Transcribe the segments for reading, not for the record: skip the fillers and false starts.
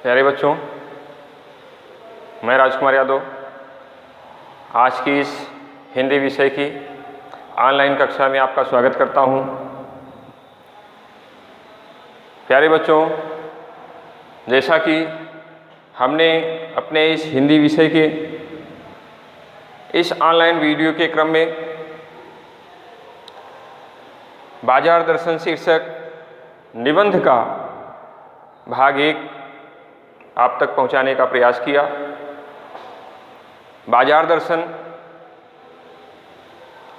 प्यारे बच्चों, मैं राजकुमार यादव आज की इस हिंदी विषय की ऑनलाइन कक्षा में आपका स्वागत करता हूं। प्यारे बच्चों, जैसा कि हमने अपने इस हिंदी विषय के इस ऑनलाइन वीडियो के क्रम में बाजार दर्शन शीर्षक निबंध का भाग 1 आप तक पहुंचाने का प्रयास किया। बाजार दर्शन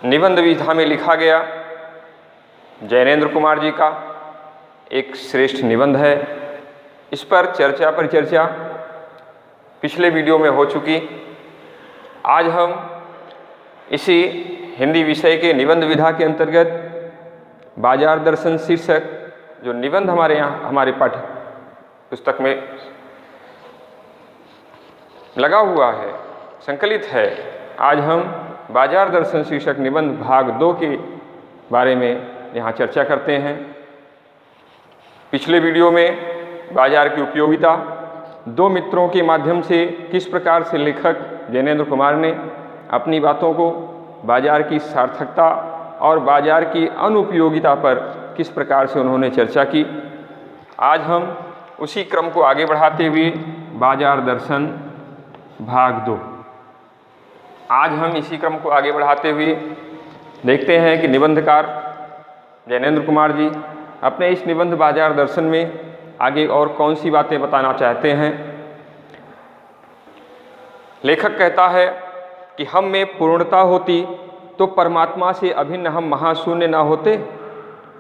निबंध विधा में लिखा गया जैनेन्द्र कुमार जी का एक श्रेष्ठ निबंध है। इस पर चर्चा परिचर्चा पिछले वीडियो में हो चुकी। आज हम इसी हिंदी विषय के निबंध विधा के अंतर्गत बाजार दर्शन शीर्षक जो निबंध हमारे पाठ्य पुस्तक में लगा हुआ है, संकलित है, आज हम बाजार दर्शन शीर्षक निबंध भाग 2 के बारे में यहाँ चर्चा करते हैं। पिछले वीडियो में बाजार की उपयोगिता, 2 मित्रों के माध्यम से किस प्रकार से लेखक जैनेन्द्र कुमार ने अपनी बातों को बाजार की सार्थकता और बाजार की अनुपयोगिता पर किस प्रकार से उन्होंने चर्चा की। आज हम उसी क्रम को आगे बढ़ाते हुए बाजार दर्शन भाग 2, आज हम इसी क्रम को आगे बढ़ाते हुए देखते हैं कि निबंधकार जैनेन्द्र कुमार जी अपने इस निबंध बाजार दर्शन में आगे और कौन सी बातें बताना चाहते हैं। लेखक कहता है कि हम में पूर्णता होती तो परमात्मा से अभिन्न हम महाशून्य ना होते।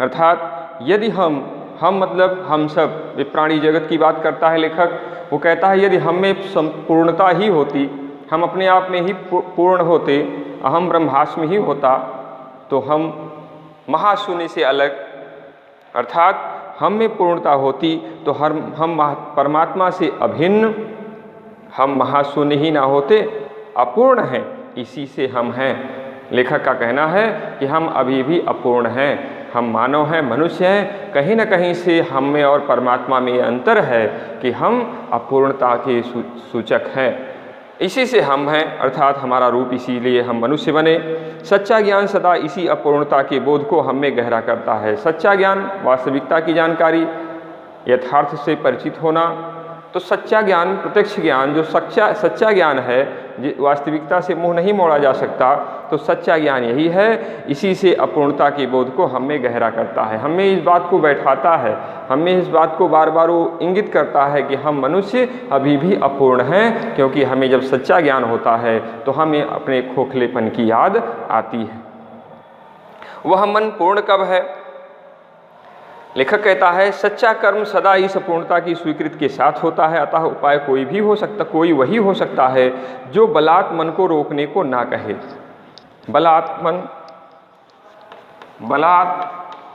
अर्थात यदि हम मतलब हम सब, प्राणी जगत की बात करता है लेखक। वो कहता है यदि हम में संपूर्णता ही होती, हम अपने आप में ही पूर्ण होते, अहम ब्रह्मास्मि ही होता, तो हम महाशून्य से अलग, अर्थात हम में पूर्णता होती तो हम परमात्मा से अभिन्न, हम महाशून्य ही ना होते, अपूर्ण हैं, इसी से हम हैं। लेखक का कहना है कि हम अभी भी अपूर्ण हैं, हम मानव हैं, मनुष्य हैं, कहीं न कहीं से हम में और परमात्मा में ये अंतर है कि हम अपूर्णता के सूचक हैं, इसी से हम हैं, अर्थात हमारा रूप इसीलिए हम मनुष्य बने। सच्चा ज्ञान सदा इसी अपूर्णता के बोध को हम में गहरा करता है। सच्चा ज्ञान, वास्तविकता की जानकारी, यथार्थ से परिचित होना। तो सच्चा ज्ञान, प्रत्यक्ष ज्ञान, जो सच्चा ज्ञान है, वास्तविकता से मुंह नहीं मोड़ा जा सकता, तो सच्चा ज्ञान यही है, इसी से अपूर्णता के बोध को हम में गहरा करता है, हमें इस बात को बैठाता है, हमें इस बात को बार बार वो इंगित करता है कि हम मनुष्य अभी भी अपूर्ण हैं, क्योंकि हमें जब सच्चा ज्ञान होता है तो हमें अपने खोखलेपन की याद आती है। वह मन पूर्ण कब है? लेखक कहता है सच्चा कर्म सदा इस अपूर्णता की स्वीकृति के साथ होता है, अतः उपाय कोई भी हो सकता, कोई वही हो सकता है जो बलात् मन को रोकने को ना कहे। बलात्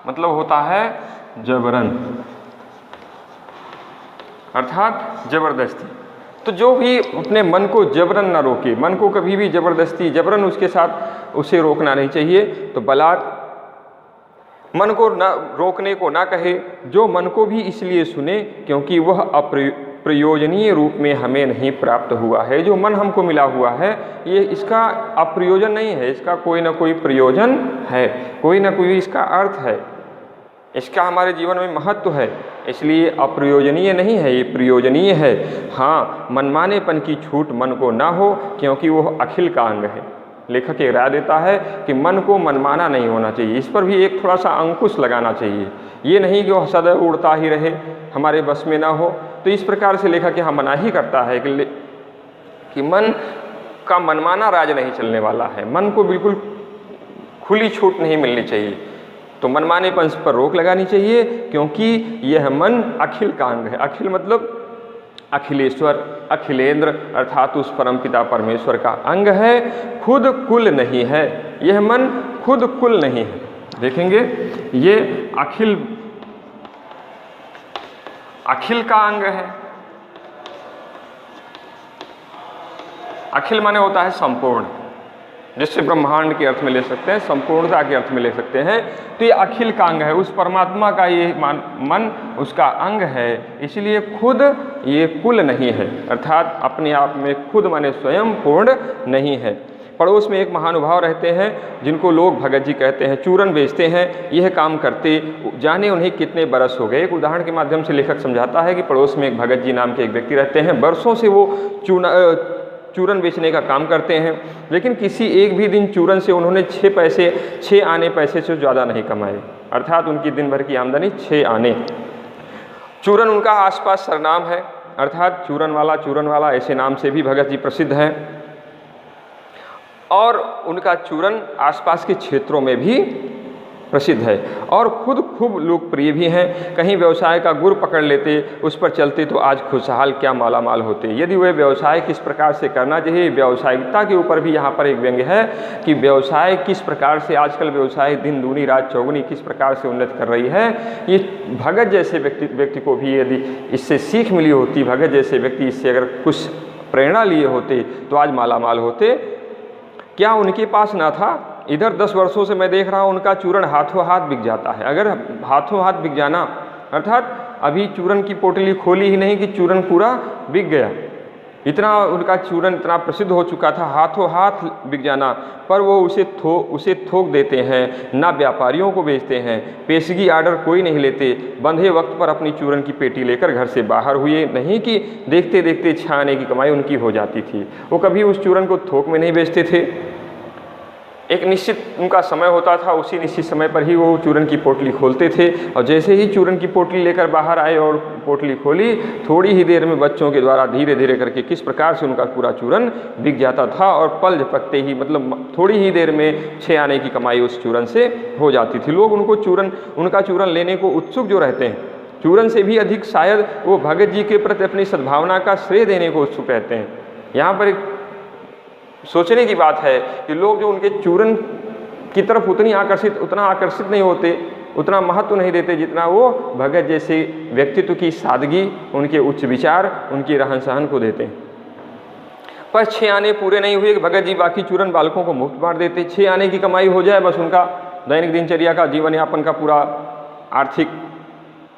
मतलब होता है जबरन, अर्थात जबरदस्ती। तो जो भी अपने मन को जबरन ना रोके, मन को कभी भी जबरदस्ती जबरन उसके साथ उसे रोकना नहीं चाहिए। तो बलात् मन को ना रोकने को ना कहे, जो मन को भी इसलिए सुने क्योंकि वह अप्रयोजनीय रूप में हमें नहीं प्राप्त हुआ है। जो मन हमको मिला हुआ है ये इसका अप्रयोजन नहीं है, इसका कोई ना कोई प्रयोजन है, कोई ना कोई इसका अर्थ है, इसका हमारे जीवन में महत्व है, इसलिए अप्रयोजनीय नहीं है, ये प्रयोजनीय है। हाँ, मनमानेपन की छूट मन को ना हो क्योंकि वह अखिल का अंग है। लेखक एक राय देता है कि मन को मनमाना नहीं होना चाहिए, इस पर भी एक थोड़ा सा अंकुश लगाना चाहिए। ये नहीं कि वह सदैव उड़ता ही रहे, हमारे बस में ना हो। तो इस प्रकार से लेखक यहाँ मना ही करता है कि मन का मनमाना राज नहीं चलने वाला है, मन को बिल्कुल खुली छूट नहीं मिलनी चाहिए। तो मनमानेपन पर रोक लगानी चाहिए क्योंकि यह मन अखिल का अंग है। अखिल मतलब अखिलेश्वर, अखिलेंद्र, अर्थात उस परमपिता परमेश्वर का अंग है, खुद कुल नहीं है। यह मन खुद कुल नहीं है। देखेंगे ये अखिल का अंग है। अखिल माने होता है संपूर्ण, जिससे ब्रह्मांड के अर्थ में ले सकते हैं, संपूर्णता के अर्थ में ले सकते हैं। तो ये अखिल का अंग है, उस परमात्मा का ये मन उसका अंग है, इसलिए खुद ये कुल नहीं है, अर्थात अपने आप में खुद माने स्वयं पूर्ण नहीं है। पड़ोस में एक महानुभाव रहते हैं जिनको लोग भगत जी कहते हैं, चूरन बेचते हैं, यह काम करते जाने उन्हें कितने बरस हो गए। एक उदाहरण के माध्यम से लेखक समझाता है कि पड़ोस में एक भगत जी नाम के एक व्यक्ति रहते हैं, बरसों से वो चूरन बेचने का काम करते हैं, लेकिन किसी एक भी दिन चूरन से उन्होंने 6 आने पैसे से ज़्यादा नहीं कमाए, अर्थात उनकी दिन भर की आमदनी 6 आने। चूरन उनका आसपास सरनाम है, अर्थात चूरन वाला ऐसे नाम से भी भगत जी प्रसिद्ध हैं, और उनका चूरन आसपास के क्षेत्रों में भी प्रसिद्ध है और खुद खूब लोकप्रिय भी हैं। कहीं व्यवसाय का गुर पकड़ लेते, उस पर चलते तो आज खुशहाल क्या मालामाल होते। यदि वह व्यवसाय किस प्रकार से करना चाहिए, व्यवसायिकता के ऊपर भी यहाँ पर एक व्यंग्य है कि व्यवसाय किस प्रकार से, आजकल व्यवसाय दिन दूनी रात चौगुनी किस प्रकार से उन्नति कर रही है। ये भगत जैसे व्यक्ति को भी यदि इससे सीख मिली होती, भगत जैसे व्यक्ति इससे अगर कुछ प्रेरणा लिए होते तो आज मालामाल होते। क्या उनके पास ना था? इधर 10 वर्षों से मैं देख रहा हूँ उनका चूरन हाथों हाथ बिक जाता है। अगर हाथों हाथ बिक जाना, अर्थात अभी चूरन की पोटली खोली ही नहीं कि चूरन पूरा बिक गया, इतना उनका चूरन इतना प्रसिद्ध हो चुका था, हाथों हाथ बिक जाना, पर वो उसे थोक देते हैं, ना व्यापारियों को बेचते हैं, पेशगी आर्डर कोई नहीं लेते, बंधे वक्त पर अपनी चूरन की पेटी लेकर घर से बाहर हुए, नहीं कि देखते देखते 6 आने की कमाई उनकी हो जाती थी। वो कभी उस चूरन को थोक में नहीं बेचते थे, एक निश्चित उनका समय होता था, उसी निश्चित समय पर ही वो चूरन की पोटली खोलते थे, और जैसे ही चूरन की पोटली लेकर बाहर आए और पोटली खोली, थोड़ी ही देर में बच्चों के द्वारा धीरे धीरे करके किस प्रकार से उनका पूरा चूरन बिक जाता था, और पल झपकते ही मतलब थोड़ी ही देर में 6 आने की कमाई उस चूरन से हो जाती थी। लोग उनका चूरन लेने को उत्सुक जो रहते हैं, चूरन से भी अधिक शायद वो भगत जी के प्रति अपनी सद्भावना का श्रेय देने को उत्सुक रहते हैं। यहाँ पर एक सोचने की बात है कि लोग जो उनके चूरन की तरफ उतना आकर्षित नहीं होते, उतना महत्व नहीं देते जितना वो भगत जैसे व्यक्तित्व की सादगी, उनके उच्च विचार, उनकी रहन सहन को देते हैं। पर 6 आने पूरे नहीं हुए कि भगत जी बाकी चूरन बालकों को मुफ्त बांट देते। 6 आने की कमाई हो जाए, बस उनका दैनिक दिनचर्या का, जीवन यापन का पूरा आर्थिक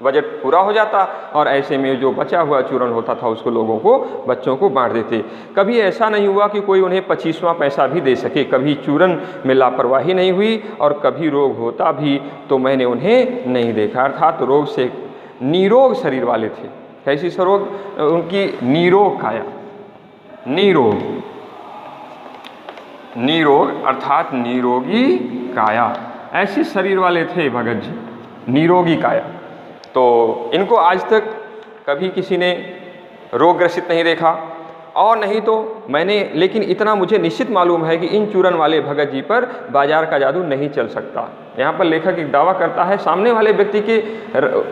बजट पूरा हो जाता, और ऐसे में जो बचा हुआ चूरन होता था उसको लोगों को, बच्चों को बांट देते। कभी ऐसा नहीं हुआ कि कोई उन्हें 25वां पैसा भी दे सके, कभी चूरन में लापरवाही नहीं हुई, और कभी रोग होता भी तो मैंने उन्हें नहीं देखा। अर्थात रोग से निरोग शरीर वाले थे। कैसी सरोग? उनकी निरोग काया, निरोग अर्थात निरोगी काया, ऐसे शरीर वाले थे भगत जी, निरोगी काया। तो इनको आज तक कभी किसी ने रोग ग्रसित नहीं देखा, और नहीं तो लेकिन इतना मुझे निश्चित मालूम है कि इन चूरन वाले भगत जी पर बाजार का जादू नहीं चल सकता। यहाँ पर लेखक एक दावा करता है, सामने वाले व्यक्ति के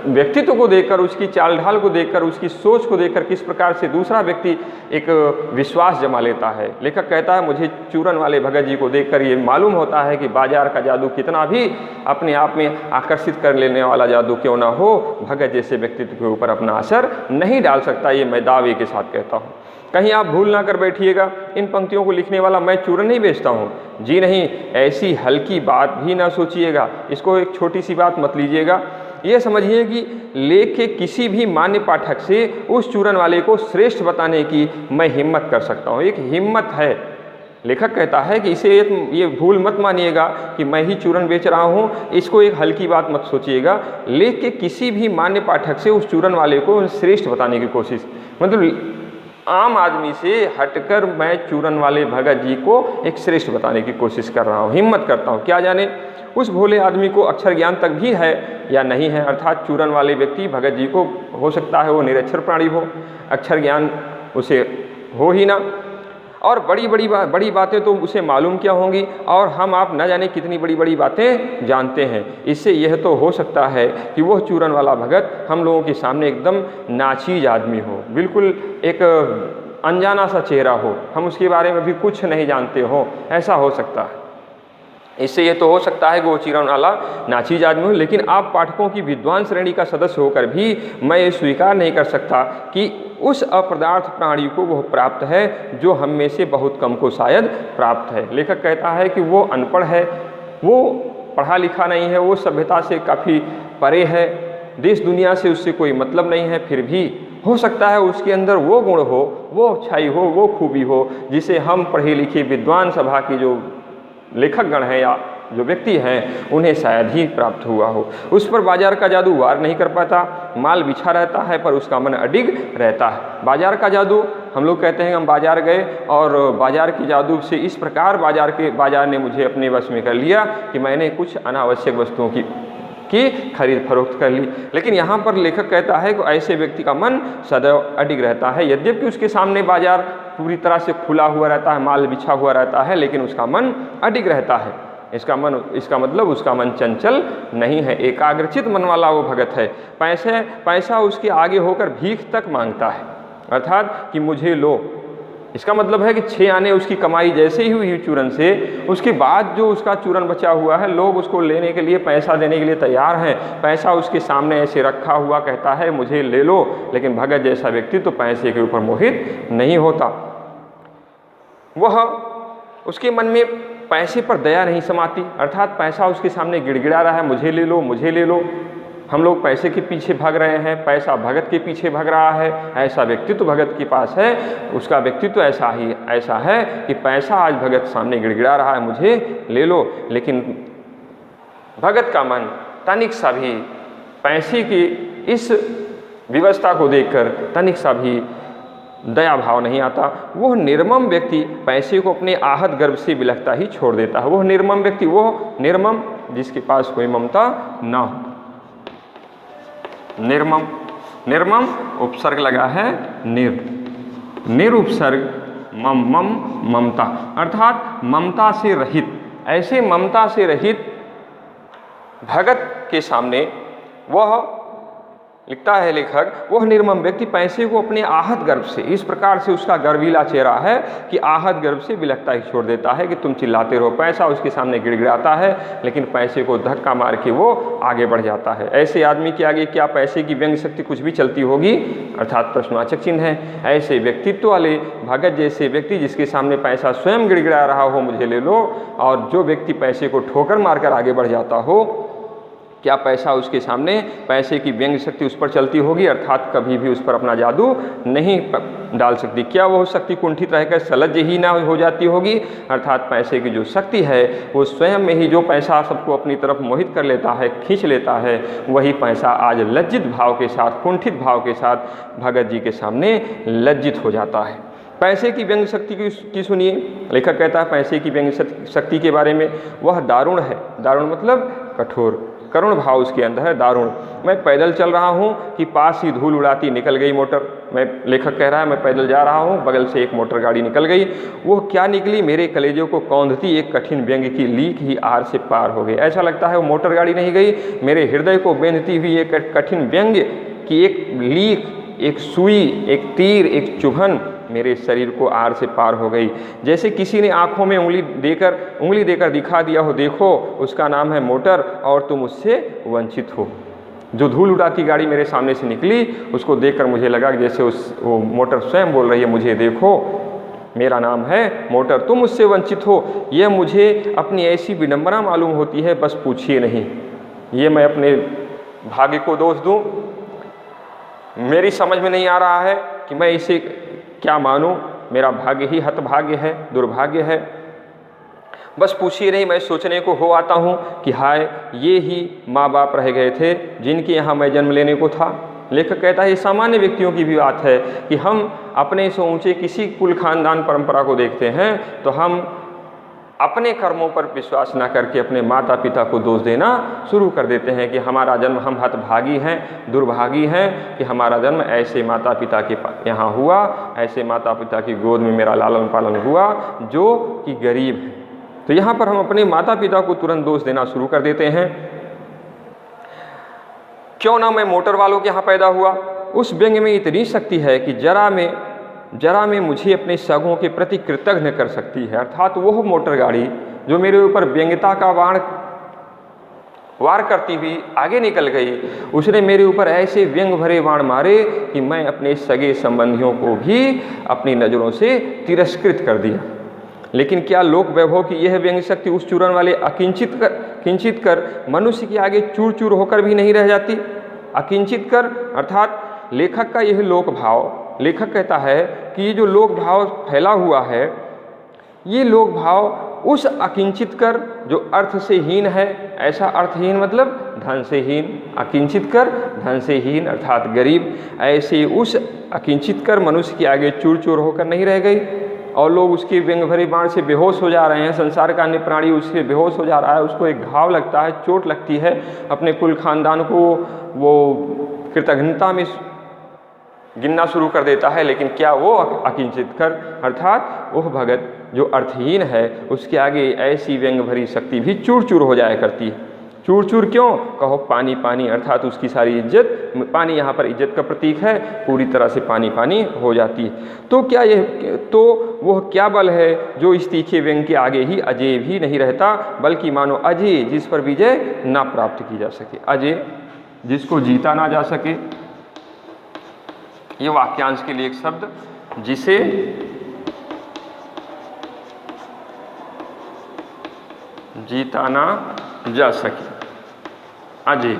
व्यक्तित्व को देखकर, उसकी चाल ढाल को देखकर, उसकी सोच को देखकर किस प्रकार से दूसरा व्यक्ति एक विश्वास जमा लेता है। लेखक कहता है, मुझे चूरन वाले भगत जी को देखकर ये मालूम होता है कि बाजार का जादू कितना भी अपने आप में आकर्षित कर लेने वाला जादू क्यों ना हो, भगत जैसे व्यक्तित्व के ऊपर अपना असर नहीं डाल सकता। ये मैं दावे के साथ कहता हूँ। कहीं आप भूल ना कर बैठिएगा, इन पंक्तियों को लिखने वाला मैं चूरन नहीं बेचता हूँ, जी नहीं, ऐसी हल्की बात भी ना सोचिएगा, इसको एक छोटी सी बात मत लीजिएगा। ये समझिए कि लेख के किसी भी मान्य पाठक से उस चूरन वाले को श्रेष्ठ बताने की मैं हिम्मत कर सकता हूँ। एक हिम्मत है। लेखक कहता है कि इसे ये भूल मत मानिएगा कि मैं ही चूरन बेच रहा हूँ, इसको एक हल्की बात मत सोचिएगा। लेख के किसी भी मान्य पाठक से उस चूरन वाले को श्रेष्ठ बताने की कोशिश, मतलब आम आदमी से हटकर मैं चूरन वाले भगत जी को एक श्रेष्ठ बताने की कोशिश कर रहा हूँ, हिम्मत करता हूँ। क्या जाने उस भोले आदमी को अक्षर ज्ञान तक भी है या नहीं है। अर्थात चूरन वाले व्यक्ति भगत जी को हो सकता है वो निरक्षर प्राणी हो, अक्षर ज्ञान उसे हो ही ना, और बड़ी बातें तो उसे मालूम क्या होंगी, और हम आप न जाने कितनी बड़ी बातें जानते हैं। इससे यह तो हो सकता है कि वह चूरन वाला भगत हम लोगों के सामने एकदम नाचीज आदमी हो, बिल्कुल एक अनजाना सा चेहरा हो, हम उसके बारे में भी कुछ नहीं जानते हो, ऐसा हो सकता है। इससे ये तो हो सकता है कि वो चिरौन वाला नाचीज आदमी हो, लेकिन आप पाठकों की विद्वान श्रेणी का सदस्य होकर भी मैं ये स्वीकार नहीं कर सकता कि उस अपदार्थ प्राणी को वह प्राप्त है जो हम में से बहुत कम को शायद प्राप्त है। लेखक कहता है कि वो अनपढ़ है, वो पढ़ा लिखा नहीं है, वो सभ्यता से काफ़ी परे है, देश दुनिया से उससे कोई मतलब नहीं है, फिर भी हो सकता है उसके अंदर वो गुण हो, वो अच्छाई हो, वो खूबी हो जिसे हम पढ़े लिखे विद्वान सभा के जो लेखक गण हैं या जो व्यक्ति हैं उन्हें शायद ही प्राप्त हुआ हो। उस पर बाजार का जादू वार नहीं कर पाता, माल बिछा रहता है पर उसका मन अडिग रहता है। बाजार का जादू, हम लोग कहते हैं हम बाजार गए और बाजार के जादू से इस प्रकार बाजार ने मुझे अपने वश में कर लिया कि मैंने कुछ अनावश्यक वस्तुओं की खरीद फरोख्त कर ली। लेकिन यहाँ पर लेखक कहता है कि ऐसे व्यक्ति का मन सदैव अडिग रहता है, यद्यपि उसके सामने बाजार पूरी तरह से खुला हुआ रहता है, माल बिछा हुआ रहता है, लेकिन उसका मन अडिग रहता है। इसका मतलब उसका मन चंचल नहीं है, एकाग्रचित मन वाला वो भगत है। पैसा उसके आगे होकर भीख तक मांगता है, अर्थात कि मुझे लो। इसका मतलब है कि 6 आने उसकी कमाई जैसे ही हुई चूरन से, उसके बाद जो उसका चूरन बचा हुआ है, लोग उसको लेने के लिए, पैसा देने के लिए तैयार हैं। पैसा उसके सामने ऐसे रखा हुआ कहता है मुझे ले लो, लेकिन भगत जैसा व्यक्ति तो पैसे के ऊपर मोहित नहीं होता। वह उसके मन में पैसे पर दया नहीं समाती, अर्थात पैसा उसके सामने गिड़गिड़ा रहा है, मुझे ले लो, मुझे ले लो। हम लोग पैसे के पीछे भाग रहे हैं, पैसा भगत के पीछे भाग रहा है। ऐसा व्यक्तित्व भगत के पास है, उसका व्यक्तित्व ऐसा है कि पैसा आज भगत सामने गिड़गिड़ा रहा है, मुझे ले लो, लेकिन भगत का मन तनिक सा भी पैसे की इस व्यवस्था को देखकर तनिक सा भी दया भाव नहीं आता। वह निर्मम व्यक्ति पैसे को अपने आहत गर्भ से बिलखता ही छोड़ देता है। वह निर्मम व्यक्ति, वह निर्मम जिसके पास कोई ममता ना हो। निर्मम उपसर्ग लगा है निरुपसर्ग ममता, अर्थात ममता से रहित। ऐसे ममता से रहित भगत के सामने वह, लिखता है लेखक, वह निर्मम व्यक्ति पैसे को अपने आहत गर्भ से, इस प्रकार से उसका गर्वीला चेहरा है कि आहत गर्भ से बिलखता ही छोड़ देता है कि तुम चिल्लाते रहो। पैसा उसके सामने गिड़गिड़ाता है, लेकिन पैसे को धक्का मार के वो आगे बढ़ जाता है। ऐसे आदमी के आगे क्या पैसे की व्यंग शक्ति कुछ भी चलती होगी, अर्थात प्रश्नवाचक चिन्ह है। ऐसे व्यक्तित्व वाले भगत जैसे व्यक्ति जिसके सामने पैसा स्वयं गिड़गिड़ा रहा हो, मुझे ले लो, और जो व्यक्ति पैसे को ठोकर मारकर आगे बढ़ जाता हो, क्या पैसा उसके सामने पैसे की व्यंग शक्ति उस पर चलती होगी, अर्थात कभी भी उस पर अपना जादू नहीं डाल सकती। क्या वो शक्ति कुंठित रहकर सलज्ज ही ना हो जाती होगी, अर्थात पैसे की जो शक्ति है वो स्वयं में ही, जो पैसा सबको अपनी तरफ मोहित कर लेता है, खींच लेता है, वही पैसा आज लज्जित भाव के साथ, कुंठित भाव के साथ भगत जी के सामने लज्जित हो जाता है। पैसे की व्यंग शक्ति की सुनिए, लेखक कहता है पैसे की व्यंग शक्ति के बारे में, वह दारुण है। दारुण मतलब कठोर, करुण भाव उसके अंदर है, दारुण। मैं पैदल चल रहा हूँ कि पास ही धूल उड़ाती निकल गई मोटर। लेखक कह रहा है मैं पैदल जा रहा हूँ, बगल से एक मोटर गाड़ी निकल गई। वो क्या निकली, मेरे कलेजों को कौंधती एक कठिन व्यंग की लीक ही आर से पार हो गई। ऐसा लगता है वो मोटर गाड़ी नहीं गई, मेरे हृदय को बेंधती हुई एक कठिन व्यंग की एक लीक, एक सुई, एक तीर, एक चुभन मेरे शरीर को आर से पार हो गई। जैसे किसी ने आंखों में उंगली देकर दिखा दिया हो, देखो उसका नाम है मोटर और तुम उससे वंचित हो। जो धूल उड़ाती गाड़ी मेरे सामने से निकली, उसको देखकर मुझे लगा कि जैसे वो मोटर स्वयं बोल रही है, मुझे देखो, मेरा नाम है मोटर, तुम उससे वंचित हो। यह मुझे अपनी ऐसी विडंबना मालूम होती है, बस पूछिए नहीं। ये मैं अपने भाग्य को दोष दूं, मेरी समझ में नहीं आ रहा है कि मैं इसे क्या मानूं। मेरा भाग्य ही हतभाग्य है, दुर्भाग्य है। बस पूछिए नहीं, मैं सोचने को हो आता हूँ कि हाय, ये ही माँ बाप रह गए थे जिनके यहाँ मैं जन्म लेने को था। लेखक कहता है ये सामान्य व्यक्तियों की भी बात है कि हम अपने से ऊंचे किसी कुल खानदान परंपरा को देखते हैं तो हम अपने कर्मों पर विश्वास न करके अपने माता पिता को दोष देना शुरू कर देते हैं कि हमारा जन्म, हम हतभागी हैं, दुर्भागी हैं कि हमारा जन्म ऐसे माता पिता के यहाँ हुआ, ऐसे माता पिता की गोद में मेरा लालन पालन हुआ जो कि गरीब है। तो यहाँ पर हम अपने माता पिता को तुरंत दोष देना शुरू कर देते हैं। क्यों ना मैं मोटर वालों के यहाँ पैदा हुआ। उस व्यंग में इतनी शक्ति है कि जरा में मुझे अपने सगों के प्रति कृतज्ञ कर सकती है। अर्थात वह मोटर गाड़ी जो मेरे ऊपर व्यंग्यता का बाण वार करती हुई आगे निकल गई, उसने मेरे ऊपर ऐसे व्यंग भरे बाण मारे कि मैं अपने सगे संबंधियों को भी अपनी नज़रों से तिरस्कृत कर दिया। लेकिन क्या लोक वैभव की यह व्यंग शक्ति उस चूरण वाले किंचित कर मनुष्य के आगे चूर चूर होकर भी नहीं रह जाती? अकिंचित कर अर्थात लेखक का यह लोक भाव, लेखक कहता है कि ये जो लोक भाव फैला हुआ है, ये लोक भाव उस अकिंचित कर जो अर्थ से हीन है, ऐसा अर्थहीन मतलब धन से हीन, अकिंचित कर धन से हीन अर्थात गरीब, ऐसे उस अकिंचित कर मनुष्य के आगे चूर चूर होकर नहीं रह गई और लोग उसके व्यंग भरे बाण से बेहोश हो जा रहे हैं। संसार का अन्य प्राणी उससे बेहोश हो जा रहा है, उसको एक घाव लगता है, चोट लगती है, अपने कुल खानदान को वो कृतघ्नता में गिनना शुरू कर देता है। लेकिन क्या वो अकिंचित कर अर्थात वह भगत जो अर्थहीन है, उसके आगे ऐसी व्यंग भरी शक्ति भी चूर चूर हो जाया करती है। चूर चूर क्यों? कहो पानी पानी अर्थात उसकी सारी इज्जत, पानी यहाँ पर इज्जत का प्रतीक है, पूरी तरह से पानी पानी हो जाती है। तो क्या वह क्या बल है जो इस तीखे व्यंग के आगे ही अजय भी नहीं रहता, बल्कि मानो अजय जिस पर विजय ना प्राप्त की जा सके, अजय जिसको जीता ना जा सके। ये वाक्यांश के लिए एक शब्द, जिसे जीता ना जा सके, अजय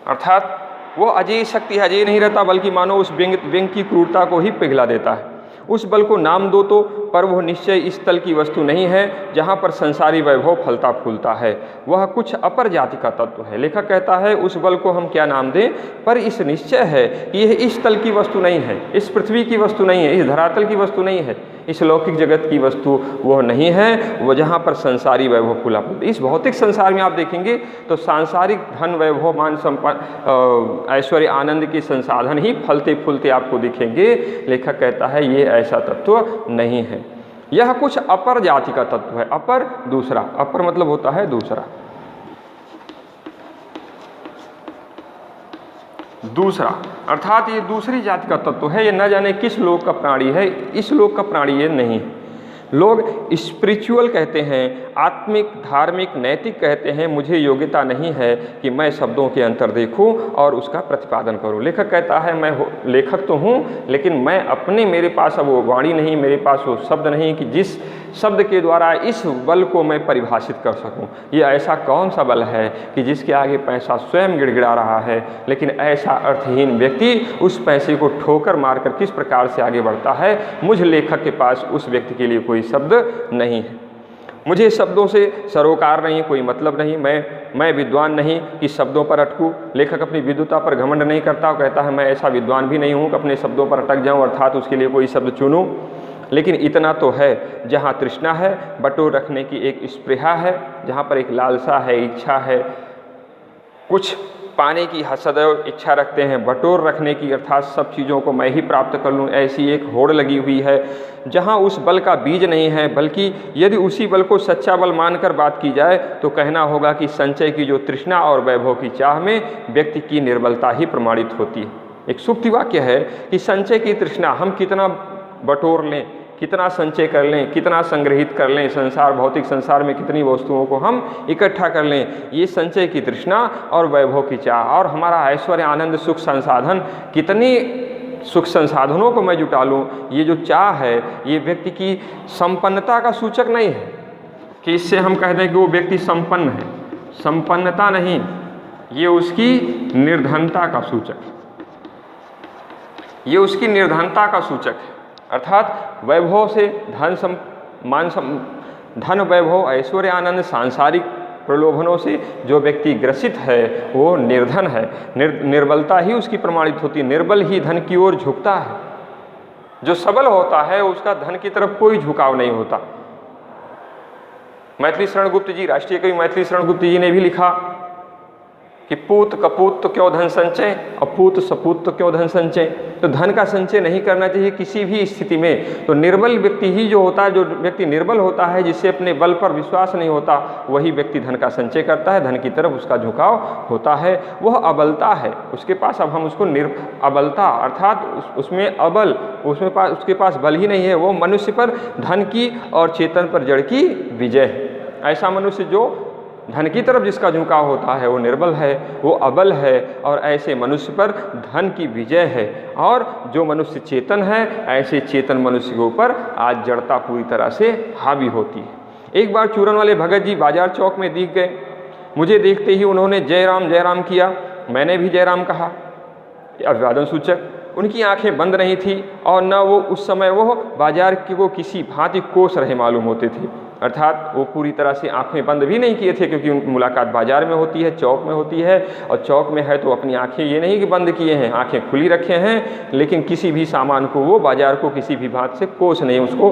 अर्थात वो अजय शक्ति अजय नहीं रहता, बल्कि मानो उस व्यंग की क्रूरता को ही पिघला देता है। उस बल को नाम दो तो, पर वह निश्चय इस तल की वस्तु नहीं है जहाँ पर संसारी वैभव फलता फूलता है, वह कुछ अपर जाति का तत्व है। लेखक कहता है उस बल को हम क्या नाम दें, पर इस निश्चय है कि यह इस तल की वस्तु नहीं है, इस पृथ्वी की वस्तु नहीं है, इस धरातल की वस्तु नहीं है, इस लौकिक जगत की वस्तु वह नहीं है, वह जहाँ पर संसारी वैभव फूला फूलता। इस भौतिक संसार में आप देखेंगे तो सांसारिक धन वैभव मान संपन्न ऐश्वर्य आनंद के संसाधन ही फलते फूलते आपको दिखेंगे। लेखक कहता है ये ऐसा तत्व नहीं है, यह कुछ अपर जाति का तत्व है। अपर दूसरा, अपर मतलब होता है दूसरा, दूसरा अर्थात ये दूसरी जाति का तत्व है, ये न जाने किस लोक का प्राणी है, इस लोक का प्राणी ये नहीं है। लोग स्पिरिचुअल कहते हैं, आत्मिक, धार्मिक, नैतिक कहते हैं, मुझे योग्यता नहीं है कि मैं शब्दों के अंतर देखूं और उसका प्रतिपादन करूं। लेखक कहता है मैं लेखक तो हूं, लेकिन मैं अपने, मेरे पास अब वो वाणी नहीं, मेरे पास वो शब्द नहीं कि जिस शब्द के द्वारा इस बल को मैं परिभाषित कर सकूं। ये ऐसा कौन सा बल है कि जिसके आगे पैसा स्वयं गिड़गिड़ा रहा है, लेकिन ऐसा अर्थहीन व्यक्ति उस पैसे को ठोकर मारकर किस प्रकार से आगे बढ़ता है। मुझ लेखक के पास उस व्यक्ति के लिए कोई शब्द नहीं है, मुझे शब्दों से सरोकार नहीं, कोई मतलब नहीं, मैं विद्वान नहीं कि शब्दों पर अटकूं। लेखक अपनी विद्वता पर घमंड नहीं करता, कहता है मैं ऐसा विद्वान भी नहीं हूं कि अपने शब्दों पर अटक जाऊं अर्थात उसके लिए कोई शब्द चुनूं। लेकिन इतना तो है, जहाँ तृष्णा है, बटोर रखने की एक स्पृहा है, जहाँ पर एक लालसा है, इच्छा है, कुछ पाने की सदैव इच्छा रखते हैं, बटोर रखने की अर्थात सब चीज़ों को मैं ही प्राप्त कर लूँ, ऐसी एक होड़ लगी हुई है। जहाँ उस बल का बीज नहीं है, बल्कि यदि उसी बल को सच्चा बल मानकर बात की जाए तो कहना होगा कि संचय की जो तृष्णा और वैभव की चाह में व्यक्ति की निर्बलता ही प्रमाणित होती है। एक सूक्ति वाक्य है कि संचय की तृष्णा, हम कितना बटोर लें, कितना संचय कर लें, कितना संग्रहित कर लें, संसार, भौतिक संसार में कितनी वस्तुओं को हम इकट्ठा कर लें, ये संचय की तृष्णा और वैभव की चाह, और हमारा ऐश्वर्य आनंद सुख संसाधन, कितनी सुख संसाधनों को मैं जुटा लूँ, ये जो चाह है ये व्यक्ति की संपन्नता का सूचक नहीं है कि इससे हम कह दें कि वो व्यक्ति संपन्न है। संपन्नता नहीं, ये उसकी निर्धनता का सूचक है, ये उसकी निर्धनता का सूचक है। अर्थात वैभव से धन वैभव ऐश्वर्य आनंद सांसारिक प्रलोभनों से जो व्यक्ति ग्रसित है वो निर्धन है। निर्बलता ही उसकी प्रमाणित होती, निर्बल ही धन की ओर झुकता है। जो सबल होता है उसका धन की तरफ कोई झुकाव नहीं होता। मैथिली शरण गुप्त जी, राष्ट्रीय कवि मैथिली शरण गुप्त जी ने भी लिखा कि पूत कपूत तो क्यों धन संचय, अपूत सपूत तो क्यों धन संचय। तो धन का संचय नहीं करना चाहिए किसी भी स्थिति में। तो निर्बल व्यक्ति ही जो होता है, जो व्यक्ति निर्बल होता है, जिससे अपने बल पर विश्वास नहीं होता, वही व्यक्ति धन का संचय करता है, धन की तरफ उसका झुकाव होता है। वह अबलता है उसके पास, अब हम उसको अबलता अर्थात उसमें अबल, उसके पास बल ही नहीं है, वो मनुष्य पर धन की और चेतन पर जड़ की विजय है। ऐसा मनुष्य जो धन की तरफ जिसका झुकाव होता है वो निर्बल है, वो अबल है, और ऐसे मनुष्य पर धन की विजय है। और जो मनुष्य चेतन है, ऐसे चेतन मनुष्य के ऊपर आज जड़ता पूरी तरह से हावी होती है। एक बार चूरन वाले भगत जी बाजार चौक में दिख गए। मुझे देखते ही उन्होंने जय राम किया। मैंने भी जय राम कहा, अभिवादन सूचक। उनकी आंखें बंद नहीं थी और न वो उस समय वो बाजार को किसी भांति कोस रहे मालूम होते थे, अर्थात वो पूरी तरह से आंखें बंद भी नहीं किए थे, क्योंकि उनकी मुलाकात बाजार में होती है, चौक में होती है। और चौक में है तो अपनी आंखें ये नहीं कि बंद किए हैं, आंखें खुली रखे हैं, लेकिन किसी भी सामान को वो बाजार को किसी भी भांति से कोस नहीं, उसको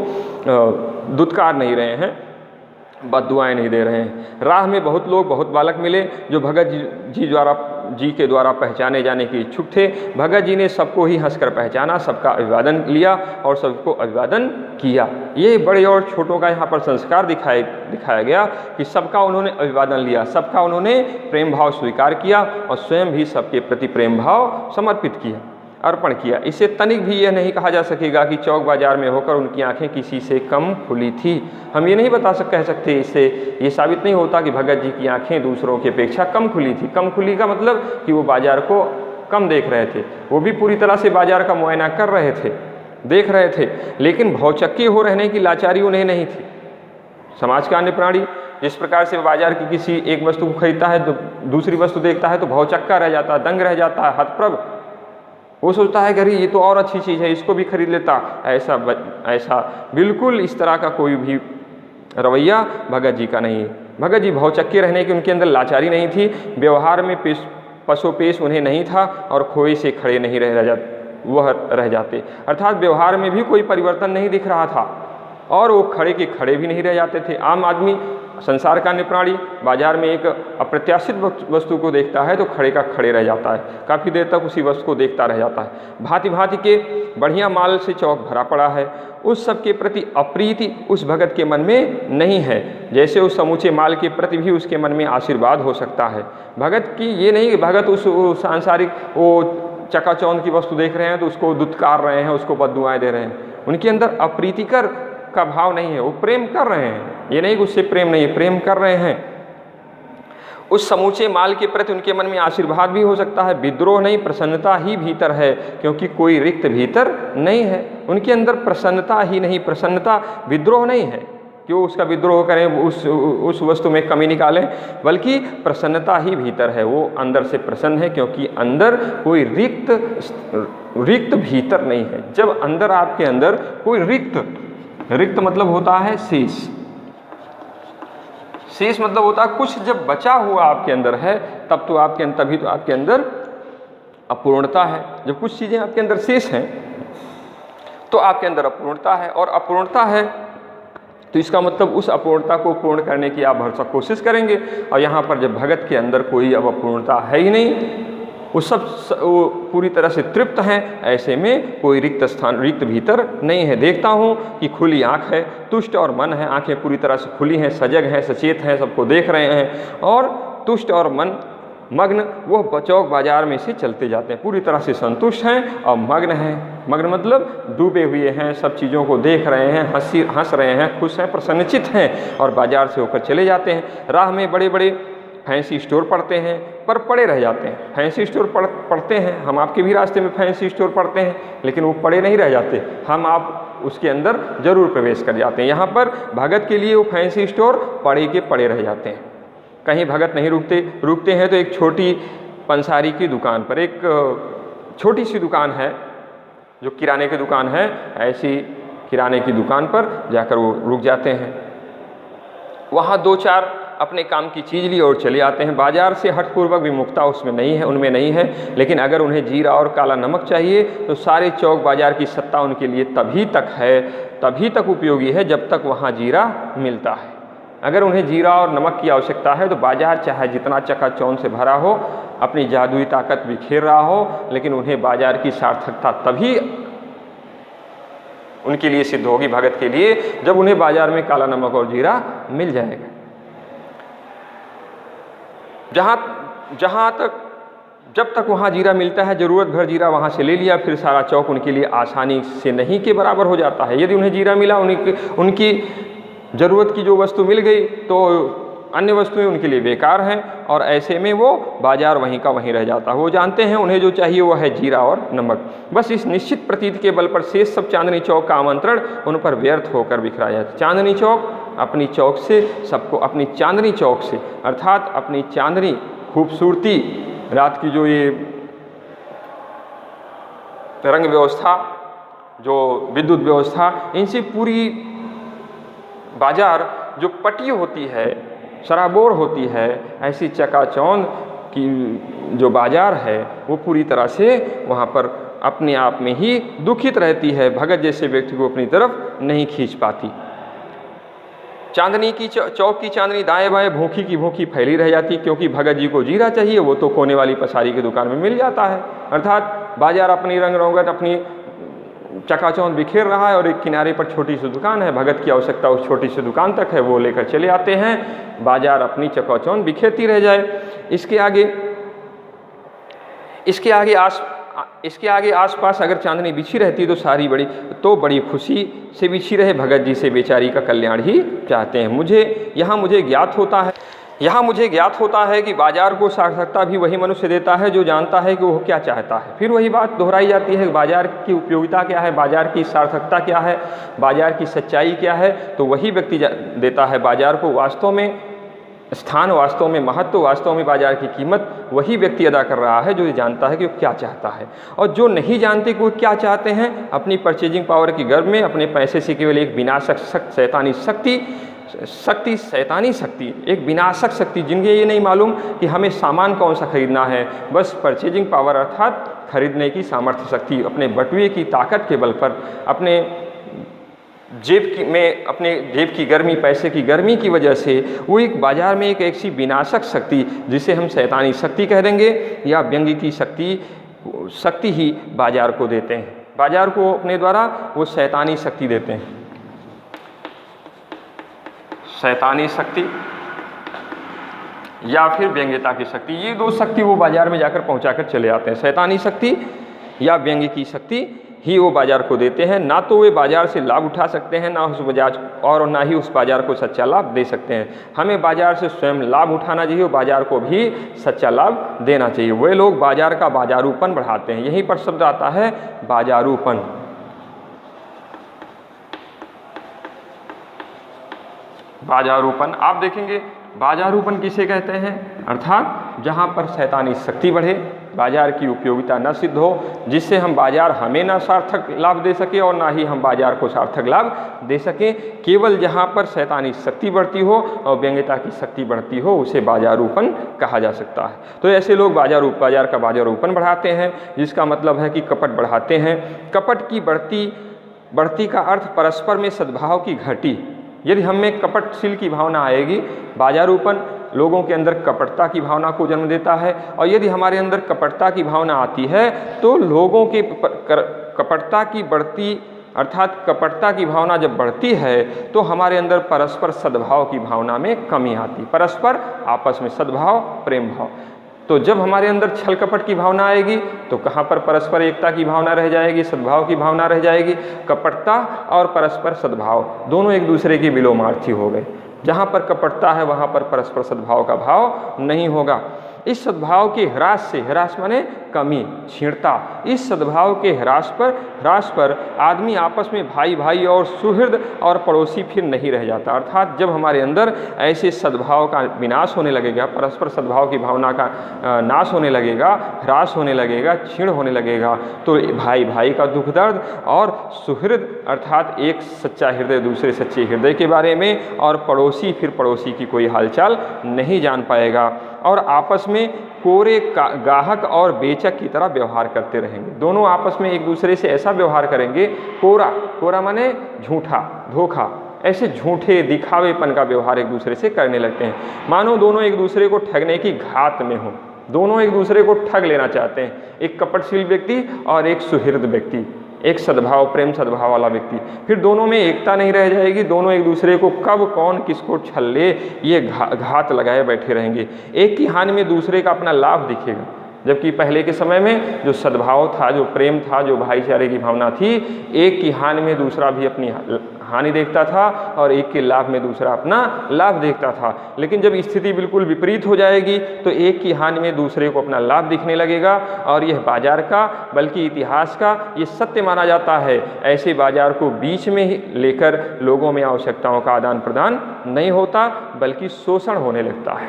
दुत्कार नहीं रहे हैं, बद्दुआएं नहीं दे रहे हैं। राह में बहुत लोग, बहुत बालक मिले जो भगत जी के द्वारा पहचाने जाने के इच्छुक थे। भगत जी ने सबको ही हंसकर पहचाना, सबका अभिवादन लिया और सबको अभिवादन किया। ये बड़े और छोटों का यहाँ पर संस्कार दिखाया गया कि सबका उन्होंने अभिवादन लिया, सबका उन्होंने प्रेम भाव स्वीकार किया और स्वयं भी सबके प्रति प्रेम भाव समर्पित किया, अर्पण किया। इससे तनिक भी यह नहीं कहा जा सकेगा कि चौक बाजार में होकर उनकी आंखें किसी से कम खुली थी। हम ये नहीं कह सकते, इससे ये साबित नहीं होता कि भगत जी की आंखें दूसरों की अपेक्षा कम खुली थी। कम खुली का मतलब कि वो बाजार को कम देख रहे थे, वो भी पूरी तरह से बाजार का मुआयना कर रहे थे, देख रहे थे, लेकिन भौचक्के हो रहने की लाचारी उन्हें नहीं थी। समाज का अन्य प्राणी जिस प्रकार से बाजार की किसी एक वस्तु को खरीदता है तो दूसरी वस्तु देखता है तो भौचक्का रह जाता है, दंग रह जाता है, हतप्रभ, वो सोचता है कि अरे ये तो और अच्छी चीज़ है, इसको भी खरीद लेता। ऐसा बिल्कुल इस तरह का कोई भी रवैया भगत जी का नहीं। भगत जी भौचक्के रहने की उनके अंदर लाचारी नहीं थी, व्यवहार में पशुपेश उन्हें नहीं था और खोए से खड़े नहीं रह जाते, अर्थात व्यवहार में भी कोई परिवर्तन नहीं दिख रहा था और वो खड़े के खड़े भी नहीं रह जाते थे। आम आदमी, संसार का अन्य प्राणी बाजार में एक अप्रत्याशित वस्तु को देखता है तो खड़े का खड़े रह जाता है, काफ़ी देर तक उसी वस्तु को देखता रह जाता है। भांति भांति के बढ़िया माल से चौक भरा पड़ा है, उस सब के प्रति अप्रीति उस भगत के मन में नहीं है, जैसे उस समूचे माल के प्रति भी उसके मन में आशीर्वाद हो सकता है। भगत की ये नहीं कि भगत उस सांसारिक वो चकाचौंध की वस्तु देख रहे हैं तो उसको दुत्कार रहे हैं, उसको बद्दुआएं दे रहे हैं। उनके अंदर अप्रीतिकर का भाव नहीं है, वो प्रेम कर रहे हैं, ये नहीं कि उससे प्रेम नहीं है, प्रेम कर रहे हैं। उस समूचे माल के प्रति उनके मन में आशीर्वाद भी हो सकता है, विद्रोह नहीं, प्रसन्नता ही भीतर है, क्योंकि कोई रिक्त भीतर नहीं है। उनके अंदर प्रसन्नता ही नहीं, प्रसन्नता, विद्रोह नहीं है, क्यों उसका विद्रोह करें, उस वस्तु में कमी निकालें, बल्कि प्रसन्नता ही भीतर है, वो अंदर से प्रसन्न है, क्योंकि अंदर कोई रिक्त भीतर नहीं है। जब अंदर आपके अंदर कोई रिक्त मतलब होता है शेष मतलब होता है कुछ जब बचा हुआ आपके अंदर है, तब तो तभी तो आपके अंदर अपूर्णता है। जब कुछ चीज़ें आपके अंदर शेष हैं तो आपके अंदर अपूर्णता है, और अपूर्णता है तो इसका मतलब उस अपूर्णता को पूर्ण करने की आप भरसक कोशिश करेंगे। और यहाँ पर जब भगत के अंदर कोई अब अपूर्णता है ही नहीं, वो पूरी तरह से तृप्त हैं, ऐसे में कोई रिक्त भीतर नहीं है। देखता हूँ कि खुली आँख है, तुष्ट और मन है, आँखें पूरी तरह से खुली हैं, सजग हैं, सचेत हैं, सबको देख रहे हैं, और तुष्ट और मन मग्न वो चौक बाजार में से चलते जाते हैं, पूरी तरह से संतुष्ट हैं और मग्न हैं। मग्न मतलब डूबे हुए हैं, सब चीज़ों को देख रहे हैं, हंस रहे हैं, खुश हैं, प्रसन्नचित हैं, और बाजार से होकर चले जाते हैं। राह में बड़े बड़े फैंसी स्टोर पड़ते हैं, पर पड़े रह जाते हैं। फैंसी स्टोर पढ़ते हैं, हम आपके भी रास्ते में फैंसी स्टोर पढ़ते हैं, लेकिन वो पड़े नहीं रह जाते, हम आप उसके अंदर जरूर प्रवेश कर जाते हैं। यहाँ पर भगत के लिए वो फैंसी स्टोर पड़े के पड़े रह जाते हैं। कहीं भगत नहीं रुकते हैं तो एक छोटी पंसारी की दुकान पर, एक छोटी सी दुकान है जो किराने की दुकान है, ऐसी किराने की दुकान पर जाकर वो रुक जाते हैं। वहाँ दो चार अपने काम की चीज़ ली और चले आते हैं। बाजार से हठपूर्वक विमुखता उनमें नहीं है, लेकिन अगर उन्हें जीरा और काला नमक चाहिए तो सारे चौक बाजार की सत्ता उनके लिए तभी तक उपयोगी है जब तक वहाँ जीरा मिलता है। अगर उन्हें जीरा और नमक की आवश्यकता है तो बाजार चाहे जितना चकाचौंध से भरा हो, अपनी जादुई ताकत बिखेर रहा हो, लेकिन उन्हें बाजार की सार्थकता तभी उनके लिए सिद्ध होगी, भगत के लिए, जब उन्हें बाजार में काला नमक और जीरा मिल जाएगा। जहाँ तक जब तक वहाँ जीरा मिलता है, ज़रूरत भर जीरा वहाँ से ले लिया, फिर सारा चौक उनके लिए आसानी से नहीं के बराबर हो जाता है। यदि उन्हें जीरा मिला, उनकी ज़रूरत की जो वस्तु मिल गई, तो अन्य वस्तुएं उनके लिए बेकार हैं, और ऐसे में वो बाजार वहीं का वहीं रह जाता है। वो जानते हैं उन्हें जो चाहिए वो है जीरा और नमक। बस इस निश्चित प्रतीति के बल पर शेष सब चांदनी चौक का आमंत्रण उन पर व्यर्थ होकर बिखराया जाता है। चांदनी चौक अपनी चौक से सबको, अपनी चांदनी चौक से, अर्थात अपनी चांदनी खूबसूरती, रात की जो ये रंग व्यवस्था, जो विद्युत व्यवस्था, इनसे पूरी बाजार जो पटी होती है, सराबोर होती है, ऐसी चकाचौंध की जो बाजार है वो पूरी तरह से वहाँ पर अपने आप में ही दुखित रहती है, भगत जैसे व्यक्ति को अपनी तरफ नहीं खींच पाती। चांदनी की चौक की चांदनी दाएं बाएं भूखी की भूखी फैली रह जाती, क्योंकि भगत जी को जीरा चाहिए, वो तो कोने वाली पसारी की दुकान में मिल जाता है। अर्थात बाजार अपनी रंग रौगत, अपनी चकाचौंध बिखेर रहा है, और एक किनारे पर छोटी सी दुकान है। भगत की आवश्यकता उस छोटी सी दुकान तक है, वो लेकर चले आते हैं, बाजार अपनी चकाचौंध बिखेरती रह जाए। इसके आगे आसपास अगर चांदनी बिछी रहती तो बड़ी खुशी से बिछी रहे। भगत जी से बेचारी का कल्याण ही चाहते हैं। मुझे ज्ञात होता है कि बाजार को सार्थकता भी वही मनुष्य देता है जो जानता है कि वो क्या चाहता है। फिर वही बात दोहराई जाती है, बाजार की उपयोगिता क्या है, बाजार की सार्थकता क्या है, बाजार की सच्चाई क्या है, तो वही व्यक्ति देता है बाजार को वास्तव में स्थान, वास्तव में महत्व, वास्तव में बाजार की कीमत वही व्यक्ति अदा कर रहा है जो जानता है कि वो क्या चाहता है। और जो नहीं जानते कि वो क्या चाहते हैं, अपनी परचेजिंग पावर की गर्व में अपने पैसे से केवल एक विनाशक शैतानी शक्ति, एक विनाशक शक्ति, जिनके ये नहीं मालूम कि हमें सामान कौन सा खरीदना है, बस परचेजिंग पावर अर्थात खरीदने की सामर्थ्य शक्ति, अपने बटुए की ताकत के बल पर, अपने जेब की गर्मी, पैसे की गर्मी की वजह से वो एक बाजार में एक ऐसी विनाशक शक्ति, जिसे हम शैतानी शक्ति कह देंगे या व्यंग्य की शक्ति ही बाजार को देते हैं। बाजार को अपने द्वारा वो शैतानी शक्ति देते हैं। शैतानी शक्ति या फिर व्यंग्यता की शक्ति, ये दो शक्ति वो बाजार में जाकर पहुंचाकर चले आते हैं। शैतानी शक्ति या व्यंग्य की शक्ति ही वो बाजार को देते हैं। ना तो वे बाजार से लाभ उठा सकते हैं, ना ही उस बाजार को सच्चा लाभ दे सकते हैं। हमें बाजार से स्वयं लाभ उठाना चाहिए, बाजार को भी सच्चा लाभ देना चाहिए। वे लोग बाजार का बाजारूपन बढ़ाते हैं। यहीं पर शब्द आता है बाजारूपन। बाजारूपन आप देखेंगे, बाजारूपन किसे कहते हैं, अर्थात जहाँ पर शैतानी शक्ति बढ़े, बाजार की उपयोगिता न सिद्ध हो, जिससे हम बाजार हमें ना सार्थक लाभ दे सके और ना ही हम बाजार को सार्थक लाभ दे सकें। केवल जहाँ पर शैतानी शक्ति बढ़ती हो और व्यंग्यता की शक्ति बढ़ती हो, उसे बाजारूपन कहा जा सकता है। तो ऐसे लोग बाजार का बाजारूपन बढ़ाते हैं, जिसका मतलब है कि कपट बढ़ाते हैं। कपट की बढ़ती का अर्थ परस्पर में सद्भाव की घटी। यदि हम में कपटशील की भावना आएगी, बाजारूपन लोगों के अंदर कपटता की भावना को जन्म देता है, और यदि हमारे अंदर कपटता की भावना आती है तो लोगों के कपटता की बढ़ती, अर्थात कपटता की भावना जब बढ़ती है तो हमारे अंदर परस्पर सद्भाव की भावना में कमी आती, परस्पर आपस में सद्भाव, प्रेम भाव। तो जब हमारे अंदर छल कपट की भावना आएगी तो कहाँ पर परस्पर एकता की भावना रह जाएगी, सद्भाव की भावना रह जाएगी। कपटता और परस्पर सद्भाव दोनों एक दूसरे के विलोमार्थी हो गए। जहाँ पर कपटता है वहाँ पर परस्पर सद्भाव का भाव नहीं होगा। इस सद्भाव के ह्रास से, ह्रास माने कमी, क्षीणता, इस सद्भाव के ह्रास पर आदमी आपस में भाई भाई और सुहृद और पड़ोसी फिर नहीं रह जाता। अर्थात जब हमारे अंदर ऐसे सद्भाव का विनाश होने लगेगा, परस्पर सद्भाव की भावना का नाश होने लगेगा, ह्रास होने लगेगा, क्षीण होने लगेगा, तो भाई भाई का दुख दर्द और सुहृद अर्थात एक सच्चा हृदय दूसरे सच्चे हृदय के बारे में, और पड़ोसी फिर पड़ोसी की कोई हालचाल नहीं जान पाएगा, और आपस में कोरे गाहक और बेचक की तरह व्यवहार करते रहेंगे। दोनों आपस में एक दूसरे से ऐसा व्यवहार करेंगे, कोरा माने झूठा, धोखा, ऐसे झूठे दिखावेपन का व्यवहार एक दूसरे से करने लगते हैं, मानो दोनों एक दूसरे को ठगने की घात में हो। दोनों एक दूसरे को ठग लेना चाहते हैं, एक कपटशील व्यक्ति और एक सुहृद व्यक्ति, एक सद्भाव प्रेम सद्भाव वाला व्यक्ति। फिर दोनों में एकता नहीं रह जाएगी, दोनों एक दूसरे को कब कौन किसको छल ले ये घात लगाए बैठे रहेंगे। एक की हानि में दूसरे का अपना लाभ दिखेगा, जबकि पहले के समय में जो सद्भाव था, जो प्रेम था, जो भाईचारे की भावना थी, एक की हानि में दूसरा भी अपनी हानि देखता था और एक के लाभ में दूसरा अपना लाभ देखता था। लेकिन जब स्थिति बिल्कुल विपरीत हो जाएगी तो एक की हानि में दूसरे को अपना लाभ दिखने लगेगा। और यह बाजार का बल्कि इतिहास का ये सत्य माना जाता है। ऐसे बाजार को बीच में ही लेकर लोगों में आवश्यकताओं का आदान प्रदान नहीं होता, बल्कि शोषण होने लगता है।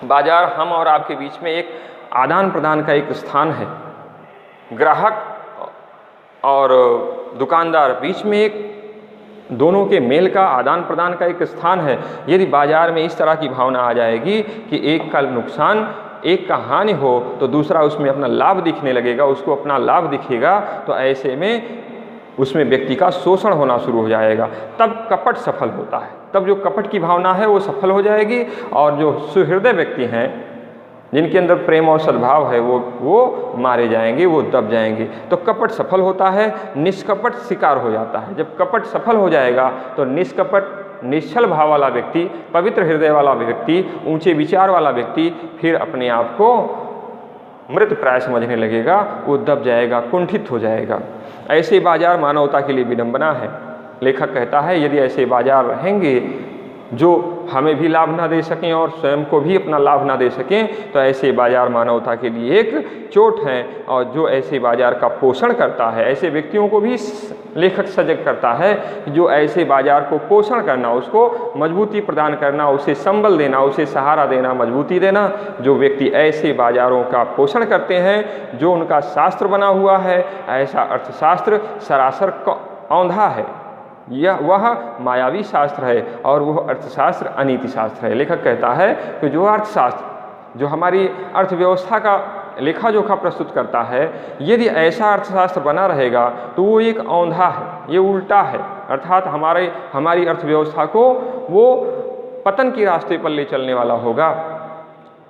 बाजार हम और आपके बीच में एक आदान प्रदान का एक स्थान है। ग्राहक और दुकानदार बीच में एक दोनों के मेल का आदान प्रदान का एक स्थान है। यदि बाजार में इस तरह की भावना आ जाएगी कि एक का नुकसान, एक का हानि हो तो दूसरा उसमें अपना लाभ दिखने लगेगा, उसको अपना लाभ दिखेगा, तो ऐसे में उसमें व्यक्ति का शोषण होना शुरू हो जाएगा। तब कपट सफल होता है, तब जो कपट की भावना है वो सफल हो जाएगी। और जो सुहृदय व्यक्ति हैं, जिनके अंदर प्रेम और सद्भाव है, वो मारे जाएंगे, वो दब जाएंगे। तो कपट सफल होता है, निष्कपट शिकार हो जाता है। जब कपट सफल हो जाएगा तो निष्कपट निश्चल भाव वाला व्यक्ति, पवित्र हृदय वाला व्यक्ति, ऊंचे विचार वाला व्यक्ति फिर अपने आप को मृत प्राय समझने लगेगा, वो दब जाएगा, कुंठित हो जाएगा। ऐसे बाजार मानवता के लिए विडंबना है। लेखक कहता है यदि ऐसे बाजार रहेंगे जो हमें भी लाभ ना दे सकें और स्वयं को भी अपना लाभ ना दे सकें, तो ऐसे बाजार मानवता के लिए एक चोट है। और जो ऐसे बाजार का पोषण करता है, ऐसे व्यक्तियों को भी लेखक सजग करता है कि जो ऐसे बाजार को पोषण करना, उसको मजबूती प्रदान करना, उसे संबल देना, उसे सहारा देना, मजबूती देना। जो व्यक्ति ऐसे बाजारों का पोषण करते हैं, जो उनका शास्त्र बना हुआ है, ऐसा अर्थशास्त्र सरासर औंधा है, यह वह मायावी शास्त्र है और वह अर्थशास्त्र अनीति शास्त्र है। लेखक कहता है कि जो अर्थशास्त्र जो हमारी अर्थव्यवस्था का लेखा जोखा प्रस्तुत करता है, यदि ऐसा अर्थशास्त्र बना रहेगा तो वो एक औंधा है, ये उल्टा है। अर्थात हमारी अर्थव्यवस्था को वो पतन के रास्ते पर ले चलने वाला होगा।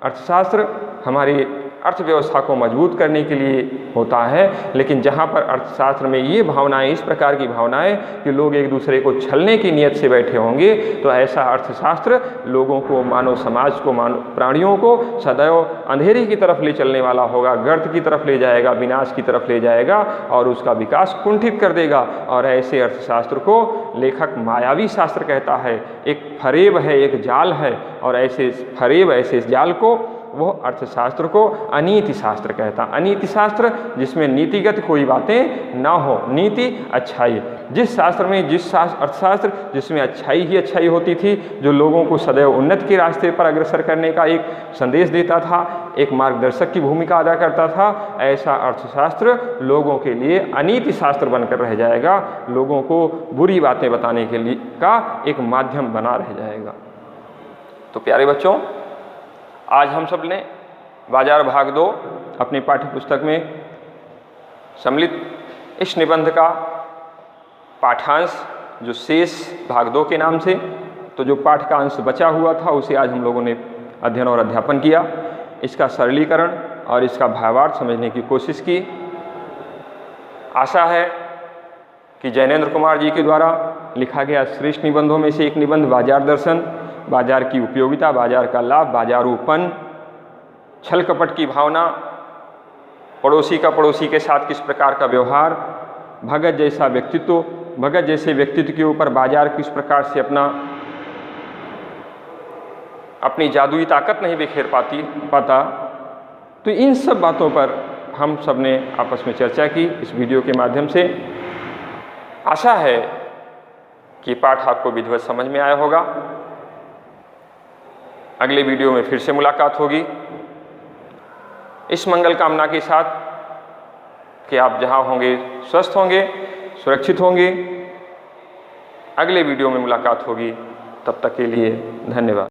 अर्थशास्त्र हमारी अर्थव्यवस्था को मजबूत करने के लिए होता है, लेकिन जहाँ पर अर्थशास्त्र में ये भावनाएं, इस प्रकार की भावनाएं कि लोग एक दूसरे को छलने की नीयत से बैठे होंगे, तो ऐसा अर्थशास्त्र लोगों को, मानव समाज को, मानव प्राणियों को सदैव अंधेरी की तरफ ले चलने वाला होगा, गर्त की तरफ ले जाएगा, विनाश की तरफ ले जाएगा और उसका विकास कुंठित कर देगा। और ऐसे अर्थशास्त्र को लेखक मायावी शास्त्र कहता है, एक फरेब है, एक जाल है। और ऐसे फरेब, ऐसे जाल को वो अर्थशास्त्र को अनीति शास्त्र कहता। अनीति शास्त्र जिसमें नीतिगत कोई बातें ना हो, नीति अच्छाई। जिस शास्त्र में, अर्थशास्त्र जिसमें अच्छाई ही अच्छाई होती थी, जो लोगों को सदैव उन्नति के रास्ते पर अग्रसर करने का एक संदेश देता था, एक मार्गदर्शक की भूमिका अदा करता था, ऐसा अर्थशास्त्र लोगों के लिए अनीति शास्त्र बनकर रह जाएगा, लोगों को बुरी बातें बताने के लिए का एक माध्यम बना रह जाएगा। तो प्यारे बच्चों, आज हम सब ने बाजार भाग 2 अपनी पाठ्य पुस्तक में सम्मिलित इस निबंध का पाठांश, जो शेष भाग 2 के नाम से, तो जो पाठ का अंश बचा हुआ था उसे आज हम लोगों ने अध्ययन और अध्यापन किया। इसका सरलीकरण और इसका भावार्थ समझने की कोशिश की। आशा है कि जैनेन्द्र कुमार जी के द्वारा लिखा गया श्रेष्ठ निबंधों में से एक निबंध बाजार दर्शन, बाजार की उपयोगिता, बाजार का लाभ, बाजारूपन, छल कपट की भावना, पड़ोसी का पड़ोसी के साथ किस प्रकार का व्यवहार, भगत जैसा व्यक्तित्व, भगत जैसे व्यक्तित्व के ऊपर बाजार किस प्रकार से अपनी जादुई ताकत नहीं बिखेर पाता। तो इन सब बातों पर हम सब ने आपस में चर्चा की इस वीडियो के माध्यम से। आशा है कि पाठ आपको विधिवत समझ में आया होगा। अगले वीडियो में फिर से मुलाकात होगी, इस मंगल कामना के साथ कि आप जहाँ होंगे स्वस्थ होंगे, सुरक्षित होंगे। अगले वीडियो में मुलाकात होगी, तब तक के लिए धन्यवाद।